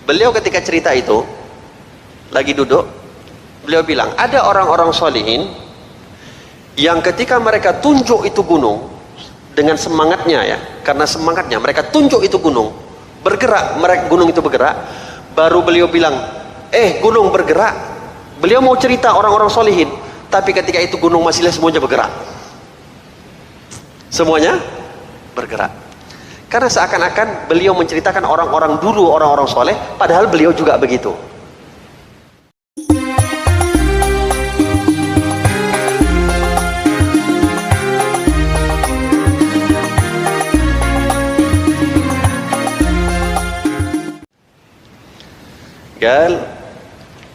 Beliau ketika cerita itu lagi duduk, beliau bilang ada orang-orang solihin yang ketika mereka tunjuk itu gunung dengan semangatnya ya, karena semangatnya mereka tunjuk itu gunung, bergerak, gunung itu bergerak, baru beliau bilang, gunung bergerak. Beliau mau cerita orang-orang solihin, tapi ketika itu gunung masih semuanya bergerak, semuanya bergerak, karena seakan-akan beliau menceritakan orang-orang dulu, orang-orang soleh, padahal beliau juga begitu. Qal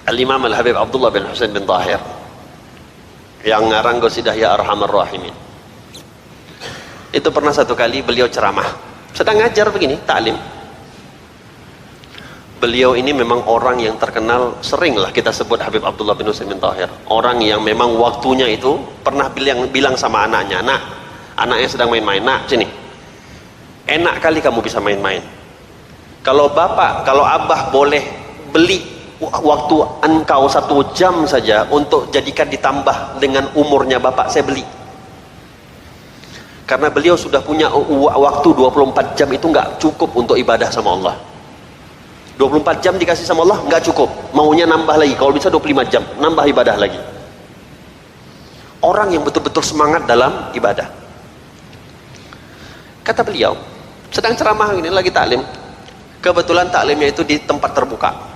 Al-Imam Al-Habib Abdullah bin Husain bin Tahir yang ngarang qasidah Ya Arhamar Rahimin, itu pernah satu kali beliau ceramah, sedang ngajar begini, taklim. Beliau ini memang orang yang terkenal, seringlah kita sebut Habib Abdullah bin Husain bin Tahir, orang yang memang waktunya itu pernah bilang sama anaknya, anaknya sedang main-main, sini, enak kali kamu bisa main-main. Kalau bapak, kalau abah boleh beli waktu engkau 1 jam saja untuk jadikan ditambah dengan umurnya bapak, saya beli. Karena beliau sudah punya waktu 24 jam itu nggak cukup untuk ibadah sama Allah. 24 jam dikasih sama Allah nggak cukup, maunya nambah lagi, kalau bisa 25 jam nambah ibadah lagi. Orang yang betul-betul semangat dalam ibadah. Kata beliau, sedang ceramah ini lagi taklim, kebetulan taklimnya itu di tempat terbuka.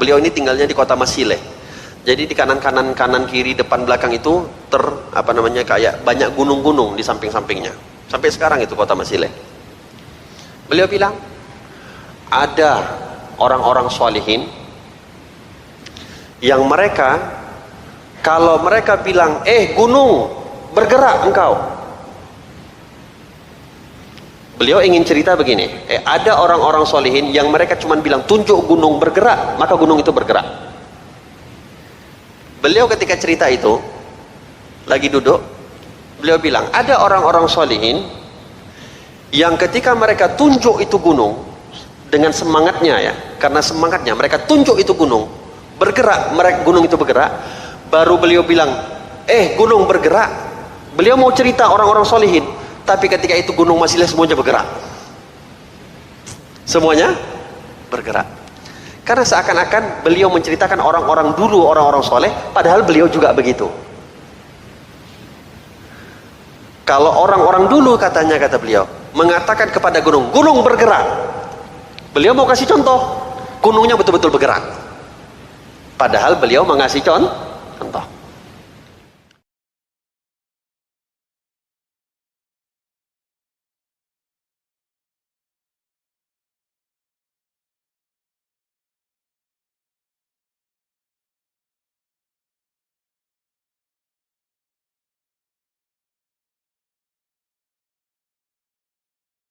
Beliau ini tinggalnya di kota Masileh, jadi di kanan kiri depan belakang itu kayak banyak gunung-gunung di samping-sampingnya. Sampai sekarang itu kota Masileh. Beliau bilang ada orang-orang sholihin yang mereka kalau mereka bilang gunung bergerak engkau, beliau ingin cerita begini, ada orang-orang solihin yang mereka cuma bilang tunjuk gunung bergerak, maka gunung itu bergerak. Beliau ketika cerita itu lagi duduk, beliau bilang ada orang-orang solihin yang ketika mereka tunjuk itu gunung dengan semangatnya ya, karena semangatnya mereka tunjuk itu gunung, bergerak, gunung itu bergerak, baru beliau bilang gunung bergerak. Beliau mau cerita orang-orang solihin, tapi ketika itu gunung masih semuanya bergerak, semuanya bergerak, karena seakan-akan beliau menceritakan orang-orang dulu, orang-orang soleh, padahal beliau juga begitu. Kalau orang-orang dulu kata beliau mengatakan kepada gunung, gunung bergerak, beliau mau kasih contoh, gunungnya betul-betul bergerak, padahal beliau mengasih contoh.